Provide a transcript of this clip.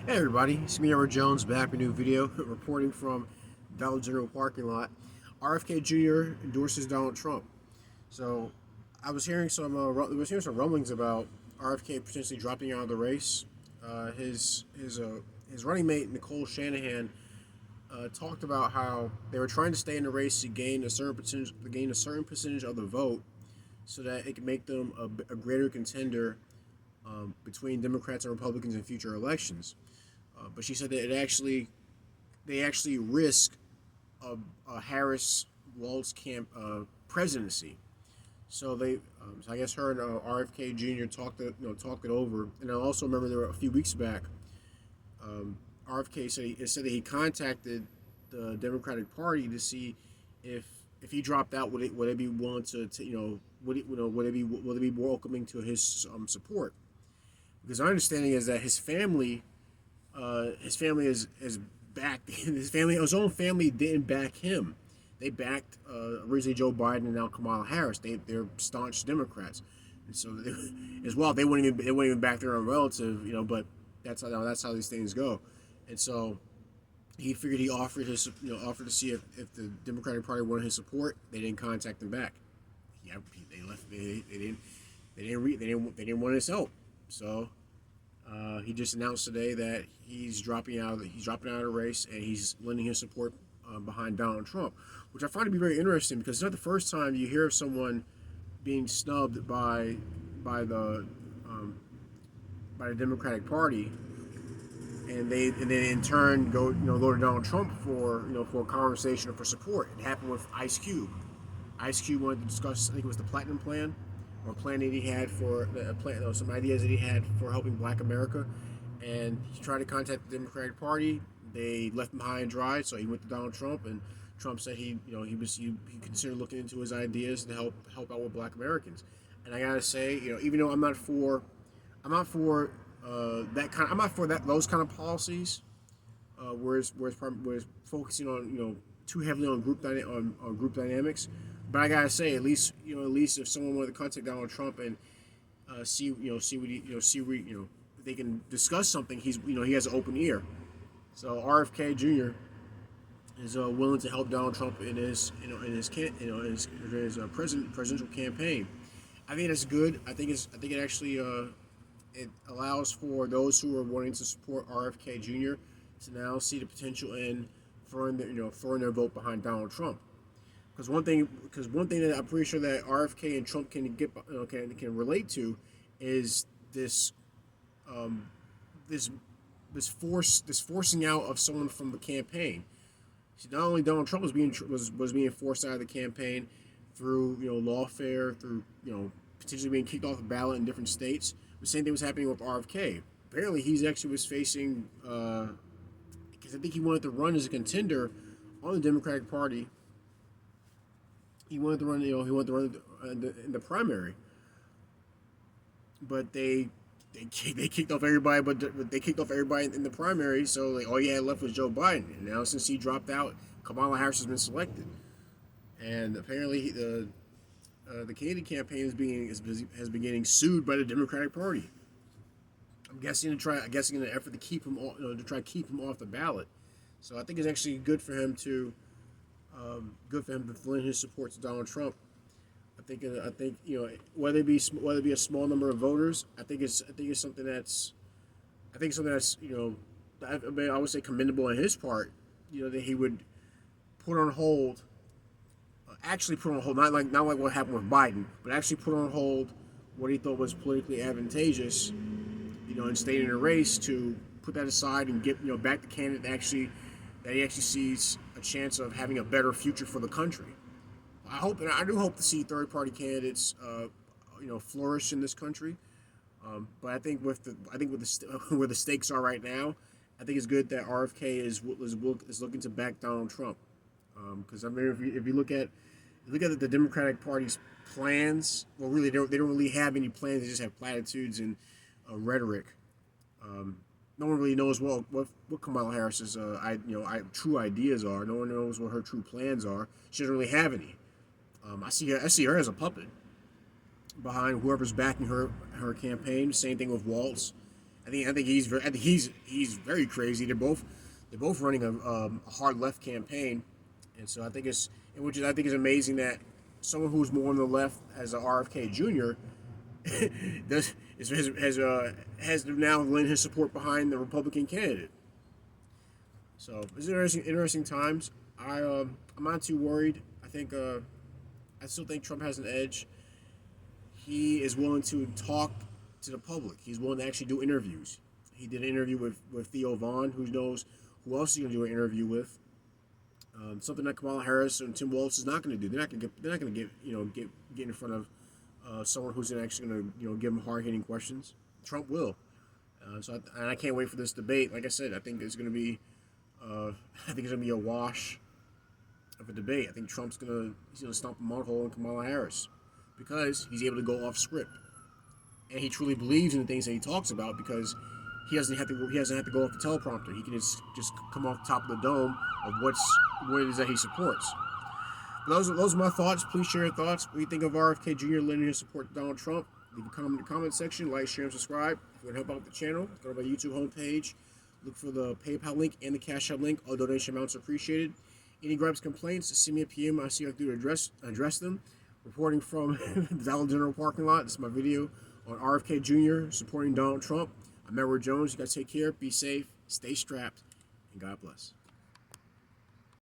Hey everybody, it's me, Edward Jones, back with a new video reporting from Dollar General parking lot. RFK Jr. endorses Donald Trump. So, I was hearing some rumblings about RFK potentially dropping out of the race. His running mate Nicole Shanahan talked about how they were trying to stay in the race to gain a certain percentage of the vote, so that it could make them a greater contender between Democrats and Republicans in future elections. But she said that they actually risk a Harris Walz camp presidency. So I guess her and RFK Jr. talked it over. And I also remember there were a few weeks back, RFK said that he contacted the Democratic Party to see if he dropped out, would they be willing to would they be welcoming to his support? Because our understanding is that his family is backed. His own family didn't back him. They backed originally Joe Biden and now Kamala Harris. They're staunch Democrats, and so as well they wouldn't even back their own relative, But that's how these things go, and so he figured he offered to see if the Democratic Party wanted his support. They didn't contact him back. Yeah, they left. They didn't want his help. So he just announced today that he's dropping out of the race, and he's lending his support behind Donald Trump, which I find to be very interesting because it's not the first time you hear of someone being snubbed by the um, by the Democratic Party, and then in turn go to Donald Trump for a conversation or for support. It happened with Ice Cube. Ice Cube wanted to discuss, I think it was the Platinum Plan, or a plan that he had some ideas that he had for helping Black America, and he tried to contact the Democratic Party. They left him high and dry, so he went to Donald Trump, and Trump said he considered looking into his ideas to help out with Black Americans. And I gotta say, even though I'm not for I'm not for those kind of policies, where it's focusing on too heavily on group dynamics. But I gotta say, at least if someone wanted to contact Donald Trump and see what if they can discuss something, he has an open ear. So RFK Jr. is willing to help Donald Trump in his presidential campaign. I think that's good. I think it actually it allows for those who are wanting to support RFK Jr. to now see the potential in throwing their vote behind Donald Trump. One thing that I'm pretty sure that RFK and Trump can relate to is um, this this forcing out of someone from the campaign. See, not only Donald Trump was being forced out of the campaign through lawfare, through potentially being kicked off the ballot in different states. The same thing was happening with RFK. Apparently, he's actually was facing because I think he wanted to run as a contender on the Democratic Party. He wanted to run, in the primary, but they kicked off everybody, but they kicked off everybody in the primary. So like all you had left was Joe Biden, and now since he dropped out, Kamala Harris has been selected, and apparently the Kennedy campaign has been getting sued by the Democratic Party. I'm guessing in an effort to keep him to try to keep him off the ballot. So I think it's actually good for him to lend his support to Donald Trump. I think whether it be a small number of voters, I think it's something that's I would say commendable on his part. That he would put on hold, actually put on hold, not like what happened with Biden, but actually put on hold what he thought was politically advantageous, and stayed in a race to put that aside and get back the candidate that he actually sees a chance of having a better future for the country. I do hope to see third party candidates, flourish in this country. But I think where the stakes are right now, I think it's good that RFK is looking to back Donald Trump. Because I mean, if you look at the Democratic Party's plans, well, really they don't really have any plans. They just have platitudes and rhetoric. No one really knows what Kamala Harris's true ideas are. No one knows what her true plans are. She doesn't really have any. I see her as a puppet behind whoever's backing her campaign. Same thing with Waltz. he's very crazy. They're both running a hard left campaign, and so I think it's which is I think is amazing that someone who's more on the left as a RFK Jr. has now lent his support behind the Republican candidate. So it's interesting times. I'm not too worried. I still think Trump has an edge. He is willing to talk to the public. He's willing to actually do interviews. He did an interview with Theo Vaughn, who knows who else he's going to do an interview with. Something that Kamala Harris and Tim Walz is not going to do. They're not going to get in front of someone who's actually going to give them hard hitting questions. Trump will. I can't wait for this debate. Like I said, I think it's going to be a wash of a debate. I think Trump's gonna stomp a mud hole in Kamala Harris because he's able to go off script, and he truly believes in the things that he talks about because he doesn't have to go off the teleprompter. He can just come off the top of the dome of what it is that he supports. But those are my thoughts. Please share your thoughts. What do you think of RFK Jr. lending his support to Donald Trump? Leave a comment in the comment section. Like, share, and subscribe. If you want to help out the channel, go to my YouTube homepage. Look for the PayPal link and the Cash App link. All donation amounts are appreciated. Any gripes, complaints, send me a PM. I'll see what I can do to address them. Reporting from the Dollar General parking lot. This is my video on RFK Jr. supporting Donald Trump. I'm Edward Jones. You guys take care. Be safe. Stay strapped. And God bless.